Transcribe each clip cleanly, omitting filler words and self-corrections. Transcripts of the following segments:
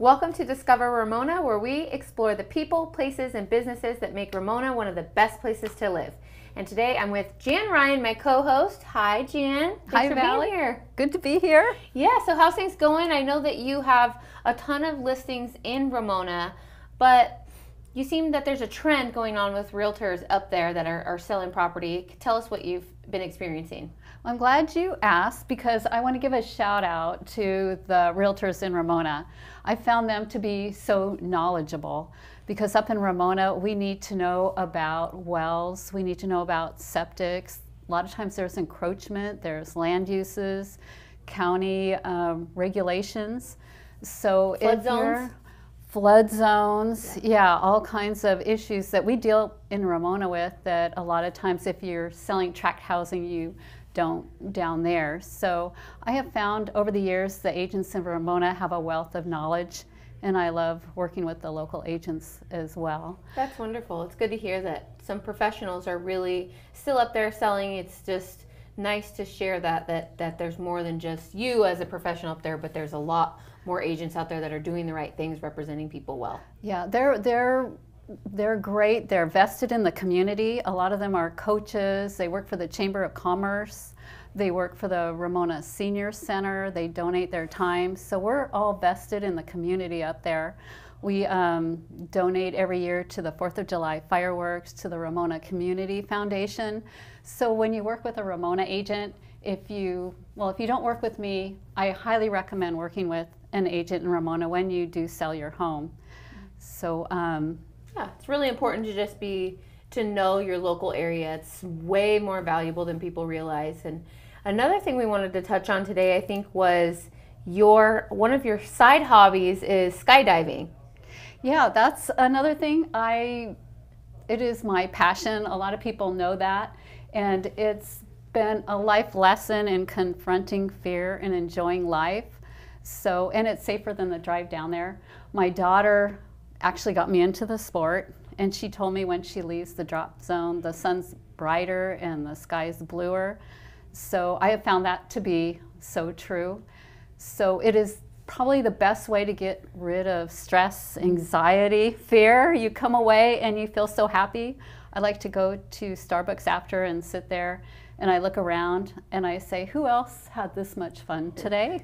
Welcome to Discover Ramona, where we explore the people, places, and businesses that make Ramona one of the best places to live. And today I'm with Jan Ryan, my co-host. Hi, Jan. Hi, for Valerie. being here. Good to be here. Yeah, so how's things going? I know that you have a ton of listings in Ramona, but you seem that there's a trend going on with realtors up there that are selling property. Tell us what you've been experiencing. I'm glad you asked because I want to give a shout out to the realtors in Ramona. I found them to be so knowledgeable because up in Ramona we need to know about wells, we need to know about septics. A lot of times there's encroachment, there's land uses, county regulations. So Flood zones? Flood zones, yeah, all kinds of issues that we deal in Ramona with that a lot of times if you're selling tract housing you don't down there. So I have found over the years the agents in Ramona have a wealth of knowledge, and I love working with the local agents as well. That's wonderful. It's good to hear that some professionals are really still up there selling. It's just nice to share that there's more than just you as a professional up there, but there's a lot more agents out there that are doing the right things, representing people well. Yeah, they're great. They're vested in the community. A lot of them are coaches. They work for the Chamber of Commerce. They work for the Ramona Senior Center. They donate their time. So we're all vested in the community up there. We donate every year to the 4th of July fireworks, to the Ramona Community Foundation. So when you work with a Ramona agent, if you don't work with me, I highly recommend working with an agent in Ramona when you do sell your home. So yeah, it's really important to know your local area. It's way more valuable than people realize. And another thing we wanted to touch on today, I think, was one of your side hobbies is skydiving. Yeah, that's another thing. It is my passion. A lot of people know that, and it's been a life lesson in confronting fear and enjoying life. So, and it's safer than the drive down there. My daughter actually got me into the sport, and she told me when she leaves the drop zone the sun's brighter and the sky's bluer. So I have found that to be so true. So it is probably the best way to get rid of stress, anxiety, fear. You come away and you feel so happy. I like to go to Starbucks after and sit there and I look around and I say, who else had this much fun today?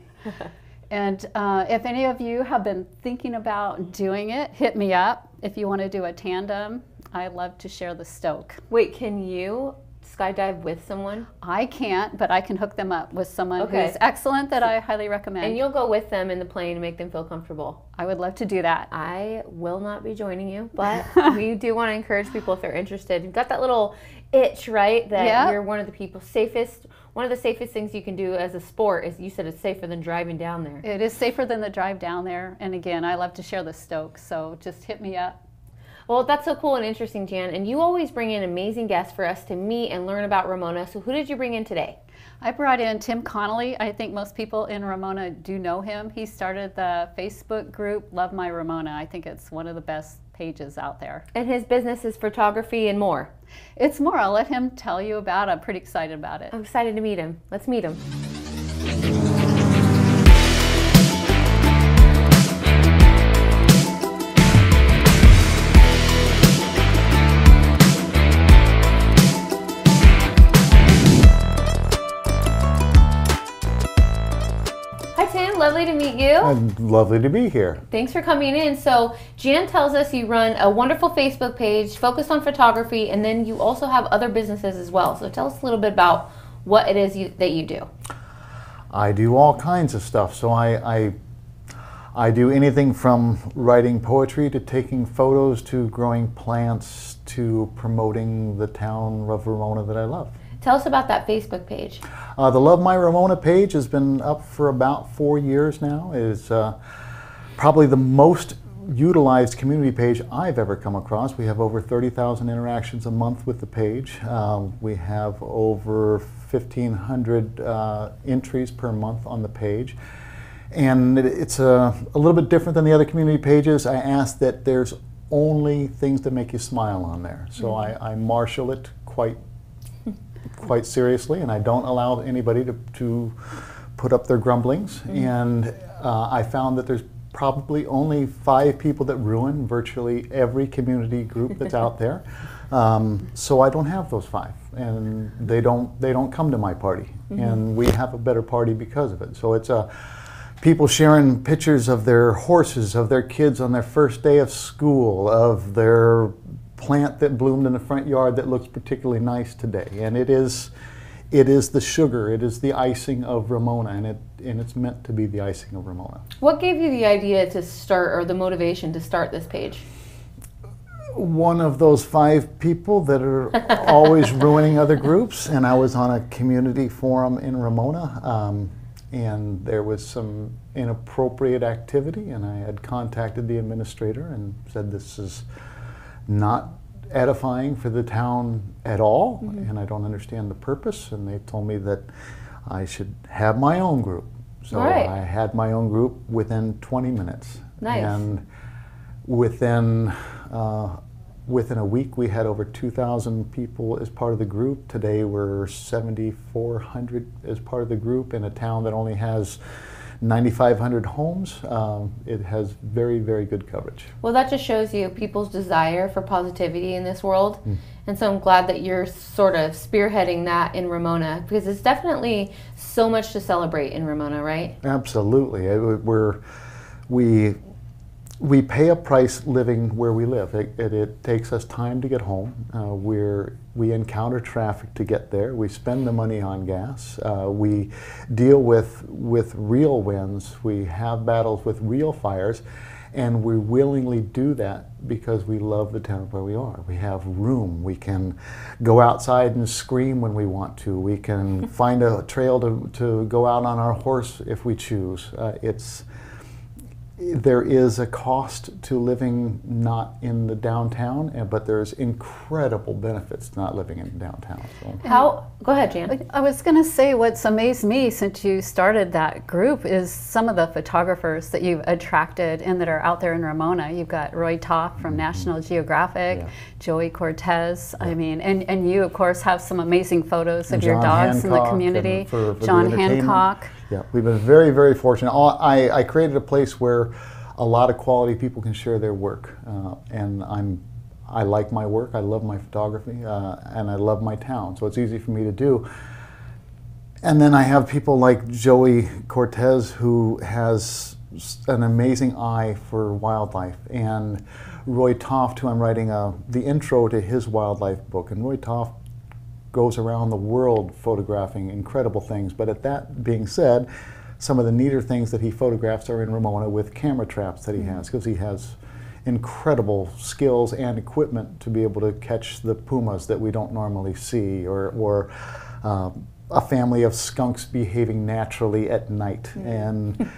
And if any of you have been thinking about doing it, hit me up. If you want to do a tandem, I love to share the stoke. Wait, can you skydive with someone? I can't, but I can hook them up with someone who's excellent that I highly recommend. And you'll go with them in the plane and make them feel comfortable. I would love to do that. I will not be joining you, but we do want to encourage people if they're interested. You've got that little itch, right? That you're one of the safest things you can do as a sport is, you said it's safer than driving down there. It is safer than the drive down there. And again, I love to share the stoke, so just hit me up. Well, that's so cool and interesting, Jan. And you always bring in amazing guests for us to meet and learn about Ramona. So who did you bring in today? I brought in Tim Connolly. I think most people in Ramona do know him. He started the Facebook group Love My Ramona. I think it's one of the best pages out there. And his business is photography and more. It's more. I'll let him tell you about it. I'm pretty excited about it. I'm excited to meet him. Let's meet him. Lovely to meet you. Lovely to be here. Thanks for coming in. So Jan tells us you run a wonderful Facebook page focused on photography, and then you also have other businesses as well. So tell us a little bit about what it is that you do. I do all kinds of stuff. So I do anything from writing poetry to taking photos to growing plants to promoting the town of Ramona that I love. Tell us about that Facebook page. The Love My Ramona page has been up for about 4 years now. It is probably the most utilized community page I've ever come across. We have over 30,000 interactions a month with the page. We have over 1,500 entries per month on the page. And it's a little bit different than the other community pages. I ask that there's only things that make you smile on there. So I marshal it quite seriously, and I don't allow anybody to put up their grumblings. And I found that there's probably only 5 people that ruin virtually every community group that's out there. So I don't have those 5, and they don't come to my party, and we have a better party because of it. So it's people sharing pictures of their horses, of their kids on their first day of school, of their plant that bloomed in the front yard that looks particularly nice today, and it is the sugar, it is the icing of Ramona, and it's meant to be the icing of Ramona. What gave you the idea to start, or the motivation to start this page? One of those 5 people that are always ruining other groups, and I was on a community forum in Ramona, and there was some inappropriate activity, and I had contacted the administrator and said, this is not edifying for the town at all, and I don't understand the purpose, and they told me that I should have my own group. So I had my own group within 20 minutes. Nice. And within a week we had over 2,000 people as part of the group. Today we're 7,400 as part of the group in a town that only has 9,500 homes. It has very, very good coverage. Well, that just shows you people's desire for positivity in this world. And so I'm glad that you're sort of spearheading that in Ramona, because it's definitely so much to celebrate in Ramona, right? Absolutely. We pay a price living where we live. It takes us time to get home. We encounter traffic to get there. We spend the money on gas. We deal with real winds. We have battles with real fires, and we willingly do that because we love the town where we are. We have room. We can go outside and scream when we want to. We can find a trail to go out on our horse if we choose. There is a cost to living not in the downtown, but there's incredible benefits to not living in downtown. So. Go ahead, Jan. I was going to say, what's amazed me since you started that group is some of the photographers that you've attracted and that are out there in Ramona. You've got Roy Toff from National Geographic, Joey Cortez. I mean, and you, of course, have some amazing photos of your dogs in the community. For John Hancock. Yeah, we've been very, very fortunate. I created a place where a lot of quality people can share their work, and I like my work. I love my photography, and I love my town, so it's easy for me to do. And then I have people like Joey Cortez, who has an amazing eye for wildlife, and Roy Toft, who I'm writing the intro to his wildlife book. And Roy Toft goes around the world photographing incredible things. But at that being said, some of the neater things that he photographs are in Ramona with camera traps that he has, because he has incredible skills and equipment to be able to catch the pumas that we don't normally see, or a family of skunks behaving naturally at night. And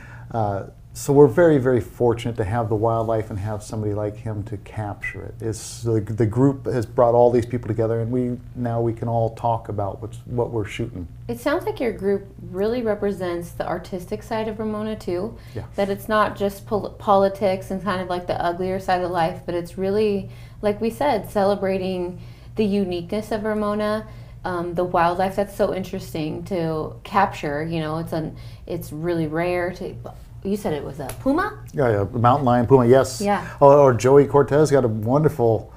so we're very, very fortunate to have the wildlife and have somebody like him to capture it. The group has brought all these people together, and now we can all talk about what we're shooting. It sounds like your group really represents the artistic side of Ramona too. Yeah. That it's not just politics and kind of like the uglier side of life, but it's really, like we said, celebrating the uniqueness of Ramona. The wildlife that's so interesting to capture. You know, it's really rare to. You said it was a puma? Yeah, mountain lion, puma, yes. Yeah. Or Joey Cortez got a wonderful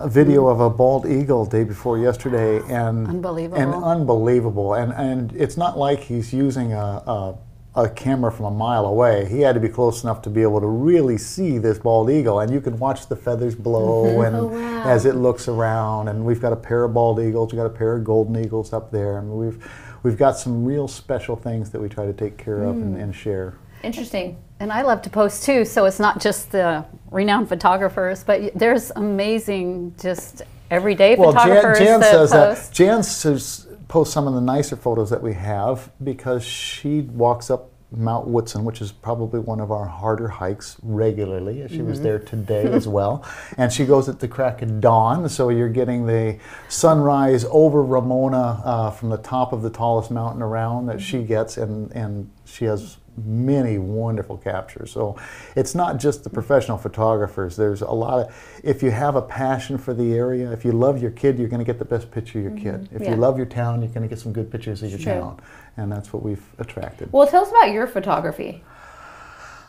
video of a bald eagle day before yesterday, and unbelievable. And it's not like he's using a camera from a mile away. He had to be close enough to be able to really see this bald eagle, and you can watch the feathers blow and as it looks around. And we've got a pair of bald eagles, we've got a pair of golden eagles up there, and we've got some real special things that we try to take care of and share. Interesting. And I love to post too, so it's not just the renowned photographers, but there's amazing just everyday photographers Jan that says post. that. Jan posts some of the nicer photos that we have because she walks up Mount Woodson, which is probably one of our harder hikes, regularly. She was there today as well. And she goes at the crack of dawn, so you're getting the sunrise over Ramona from the top of the tallest mountain around that she gets, and she has many wonderful captures. So it's not just the professional photographers. There's a lot of, if you have a passion for the area, if you love your kid, you're going to get the best picture of your kid. If you love your town, you're going to get some good pictures of your town. And that's what we've attracted. Well, tell us about your photography.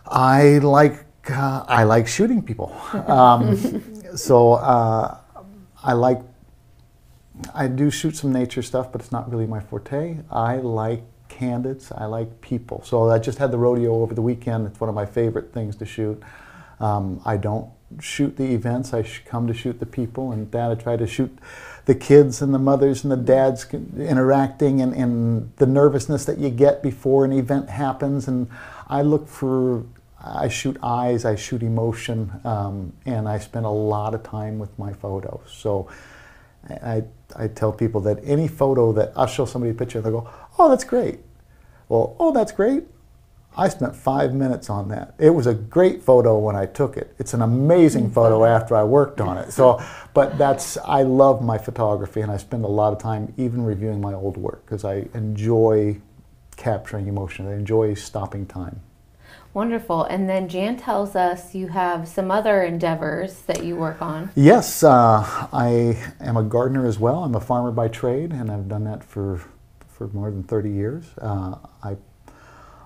I like shooting people. So I do shoot some nature stuff, but it's not really my forte. I like candids. I like people. So I just had the rodeo over the weekend. It's one of my favorite things to shoot. I don't shoot the events. I come to shoot the people, and that I try to shoot the kids and the mothers and the dads interacting, and the nervousness that you get before an event happens. And I shoot eyes, I shoot emotion, and I spend a lot of time with my photos. So I tell people that any photo that I'll show somebody a picture and they'll go, oh, that's great. Well, oh, that's great. I spent 5 minutes on that. It was a great photo when I took it. It's an amazing photo after I worked on it. So, but I love my photography, and I spend a lot of time even reviewing my old work because I enjoy capturing emotion. I enjoy stopping time. Wonderful. And then Jan tells us you have some other endeavors that you work on. Yes, I am a gardener as well. I'm a farmer by trade, and I've done that for more than 30 years.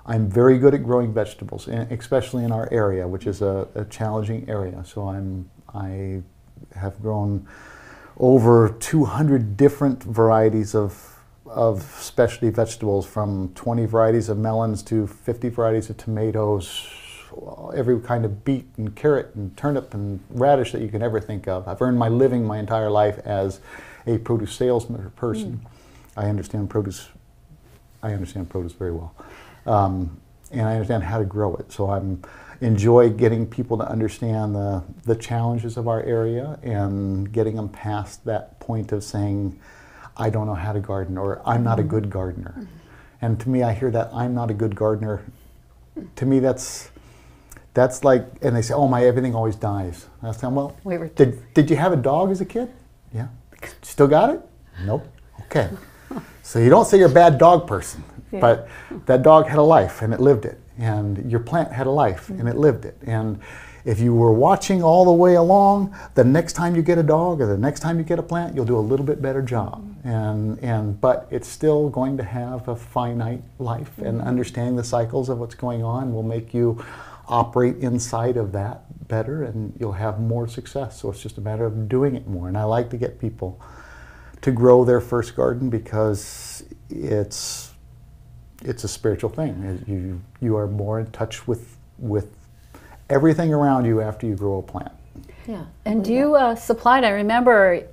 I'm very good at growing vegetables, especially in our area, which is a challenging area. So I have grown over 200 different varieties of specialty vegetables, from 20 varieties of melons to 50 varieties of tomatoes, every kind of beet and carrot and turnip and radish that you can ever think of. I've earned my living my entire life as a produce salesman person. I understand produce very well. And I understand how to grow it. So I enjoy getting people to understand the challenges of our area and getting them past that point of saying, I don't know how to garden, or I'm not a good gardener. And to me, I hear that I'm not a good gardener. To me, that's like, and they say, oh, my everything always dies. I say, well, did you have a dog as a kid? Yeah. Still got it? Nope. Okay. So you don't say you're a bad dog person, but that dog had a life and it lived it. And your plant had a life and it lived it. And if you were watching all the way along, the next time you get a dog or the next time you get a plant, you'll do a little bit better job. But it's still going to have a finite life, and understanding the cycles of what's going on will make you operate inside of that better, and you'll have more success. So it's just a matter of doing it more. And I like to get people to grow their first garden because it's a spiritual thing. You are more in touch with everything around you after you grow a plant. Yeah. And you supplied, I remember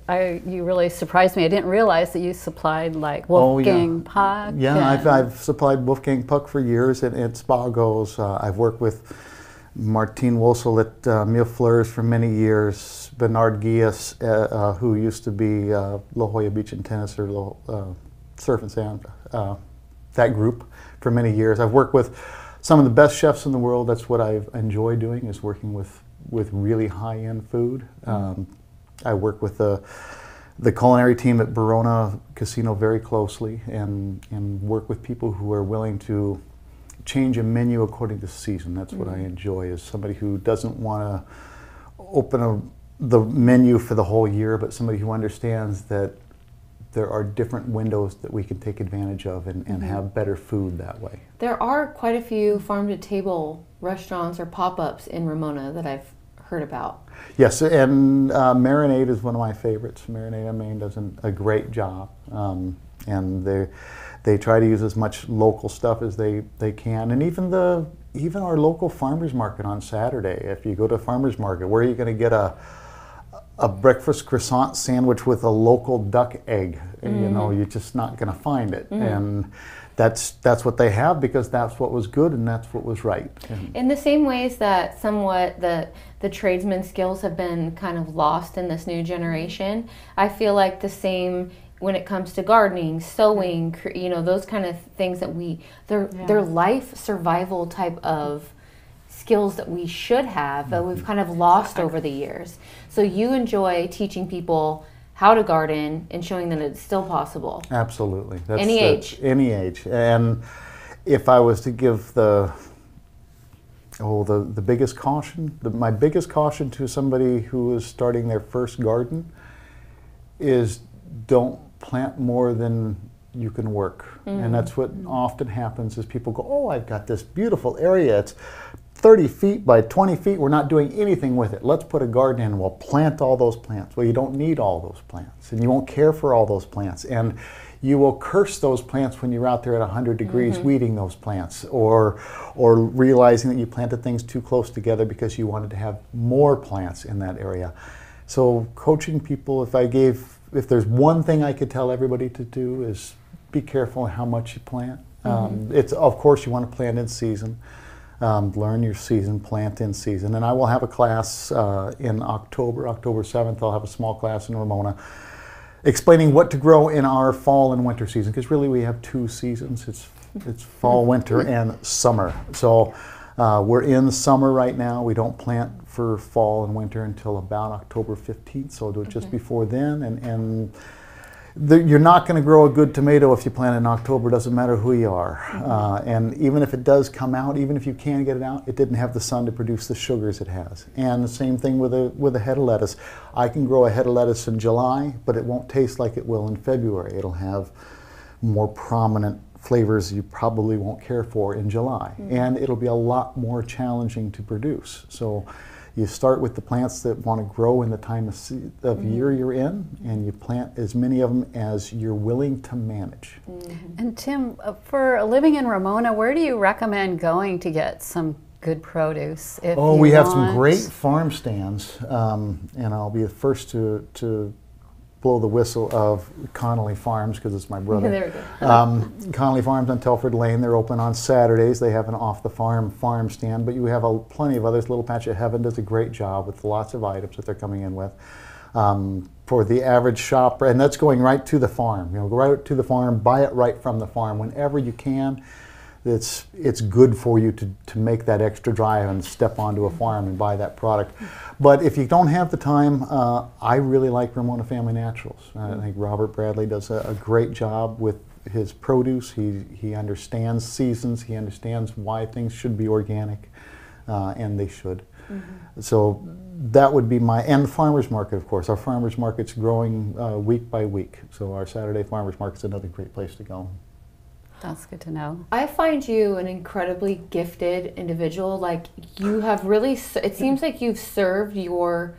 you really surprised me. I didn't realize that you supplied like Wolfgang Puck. Yeah, I've supplied Wolfgang Puck for years at Spagos. I've worked with Martin Wosel at Millefleurs for many years. Bernard Gies, who used to be La Jolla Beach and Tennis, or Surf and Sand, that group for many years. I've worked with some of the best chefs in the world. That's what I enjoy doing, is working with really high-end food. I work with the culinary team at Verona Casino very closely, and work with people who are willing to change a menu according to season. That's what I enjoy, is somebody who doesn't want to open the menu for the whole year, but somebody who understands that there are different windows that we can take advantage of and have better food that way. There are quite a few farm-to-table restaurants or pop-ups in Ramona that I've heard about. Yes, and Marinade is one of my favorites. Marinade on Main does a great job, and they try to use as much local stuff as they can. And even our local farmers market on Saturday. If you go to a farmers market, where are you going to get a breakfast croissant sandwich with a local duck egg? You know, you're just not going to find it. And that's what they have, because that's what was good and that's what was right. In the same ways that somewhat the tradesman skills have been kind of lost in this new generation, I feel like the same when it comes to gardening, sewing, you know, those kind of things that they're life survival type of skills that we should have, that we've kind of lost over the years. So you enjoy teaching people how to garden and showing them that it's still possible. Absolutely. Any age. Any age. And if I was to give the biggest caution, my biggest caution to somebody who is starting their first garden is, don't plant more than you can work. And that's what often happens, is people go, oh, I've got this beautiful area. It's 30 feet by 20 feet, we're not doing anything with it. Let's put a garden in and we'll plant all those plants. Well, you don't need all those plants, and you won't care for all those plants. And you will curse those plants when you're out there at 100 degrees weeding those plants, or realizing that you planted things too close together because you wanted to have more plants in that area. So coaching people, if there's one thing I could tell everybody to do, is be careful how much you plant. It's, of course, you want to plant in season. Learn your season, plant in season. And I will have a class in October 7th. I'll have a small class in Ramona explaining what to grow in our fall and winter season, because really we have two seasons. It's fall, winter, and summer. So we're in summer right now. We don't plant for fall and winter until about October 15th, so I'll do it just before then. And you're not going to grow a good tomato if you plant in October. Doesn't matter who you are. And even if it does come out, even if you can get it out, it didn't have the sun to produce the sugars it has. And the same thing with a head of lettuce. I can grow a head of lettuce in July, but it won't taste like it will in February. It'll have more prominent flavors you probably won't care for in July. And it'll be a lot more challenging to produce. So you start with the plants that want to grow in the time of year you're in, and you plant as many of them as you're willing to manage. And Tim, for living in Ramona, where do you recommend going to get some good produce? We have some great farm stands, and I'll be the first to blow the whistle of Connolly Farms, because it's my brother. There we go. Connolly Farms on Telford Lane. They're open on Saturdays. They have an off-the-farm farm stand, but you have plenty of others. Little Patch of Heaven does a great job with lots of items that they're coming in with. For the average shopper, and that's going right to the farm. Go right to the farm, buy it right from the farm whenever you can. It's good for you to make that extra drive and step onto a farm and buy that product. But if you don't have the time, I really like Ramona Family Naturals. I think Robert Bradley does a great job with his produce. He understands seasons. He understands why things should be organic, and they should. So that would be and the farmers market, of course. Our farmers market's growing week by week. So our Saturday farmers market's another great place to go. That's good to know. I find you an incredibly gifted individual. Like, you have really, it seems like you've served your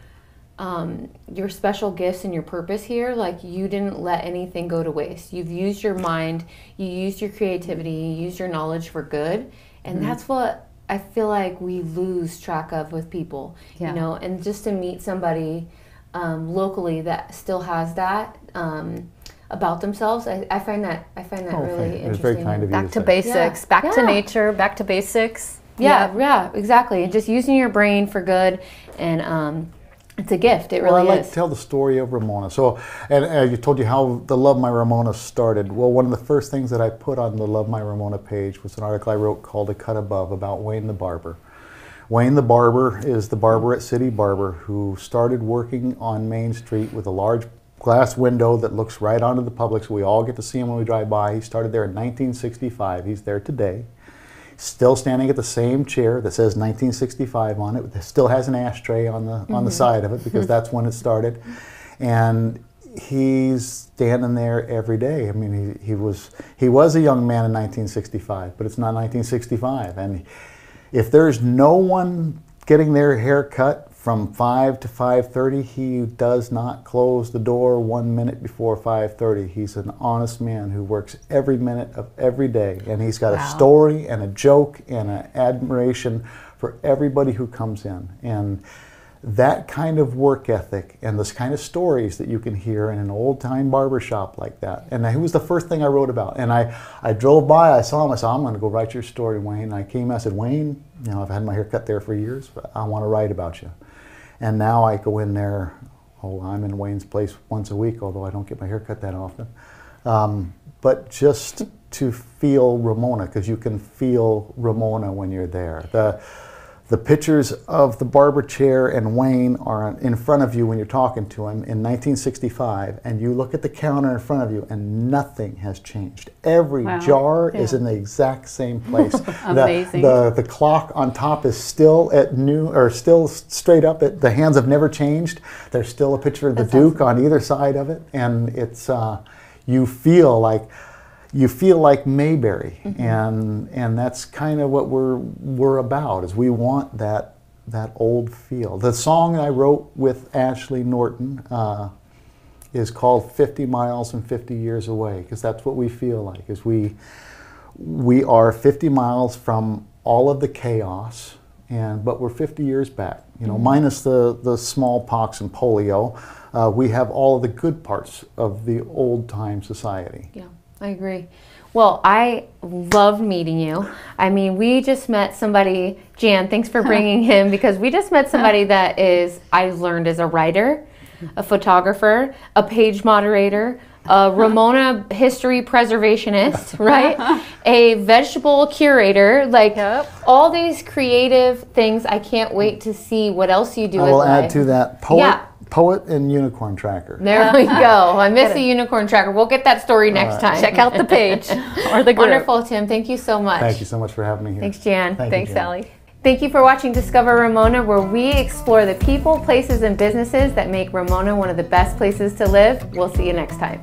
special gifts and your purpose here. Like, you didn't let anything go to waste. You've used your mind, you used your creativity, you used your knowledge for good. And that's what I feel like we lose track of with people, you know, and just to meet somebody locally that still has that, about themselves. I find that really interesting. Very kind of you back to basics, back to nature, back to basics. Yeah, exactly. And just using your brain for good, and it's a gift. It really is. I like to tell the story of Ramona. So, and you told you how the Love My Ramona started. Well, one of the first things that I put on the Love My Ramona page was an article I wrote called A Cut Above about Wayne the Barber. Wayne the Barber is the barber at City Barber who started working on Main Street with a large glass window that looks right onto the public, so we all get to see him when we drive by. He started there in 1965. He's there today. Still standing at the same chair that says 1965 on it. It still has an ashtray on the side of it, because that's when it started. And he's standing there every day. I mean, he was a young man in 1965, but it's not 1965. And if there's no one getting their hair cut from 5 to 5:30, he does not close the door 1 minute before 5:30. He's an honest man who works every minute of every day, and he's got a story and a joke and an admiration for everybody who comes in. And that kind of work ethic and this kind of stories that you can hear in an old-time barber shop like that. And it was the first thing I wrote about. And I drove by, I saw him, I said, I'm going to go write your story, Wayne. And I came, I said, Wayne, I've had my hair cut there for years, but I want to write about you. And now I go in there, I'm in Wayne's place once a week, although I don't get my hair cut that often. But just to feel Ramona, because you can feel Ramona when you're there. The pictures of the barber chair and Wayne are in front of you when you're talking to him in 1965, and you look at the counter in front of you and nothing has changed. Every jar is in the exact same place. Amazing. The clock on top is still at noon, or still straight up. The hands have never changed. There's still a picture of the Duke on either side of it, and it's you feel like you feel like Mayberry, and that's kind of what we're about. Is we want that old feel. The song I wrote with Ashley Norton is called 50 Miles and 50 Years Away, because that's what we feel like. Is we are 50 miles from all of the chaos, but we're 50 years back. You know, minus the smallpox and polio, we have all of the good parts of the old time society. Yeah, I agree. Well, I loved meeting you. I mean, we just met somebody, Jan, thanks for bringing him, because we just met somebody that I learned as a writer, a photographer, a page moderator, a Ramona history preservationist, right? A vegetable curator, like all these creative things. I can't wait to see what else you do. I will add to that, poet and unicorn tracker. There we go. I miss the unicorn tracker. We'll get that story next time. Check out the page or the group. Wonderful, Tim. Thank you so much. Thank you so much for having me here. Thanks, Jan. Thanks, Sally. Thank you for watching Discover Ramona, where we explore the people, places, and businesses that make Ramona one of the best places to live. We'll see you next time.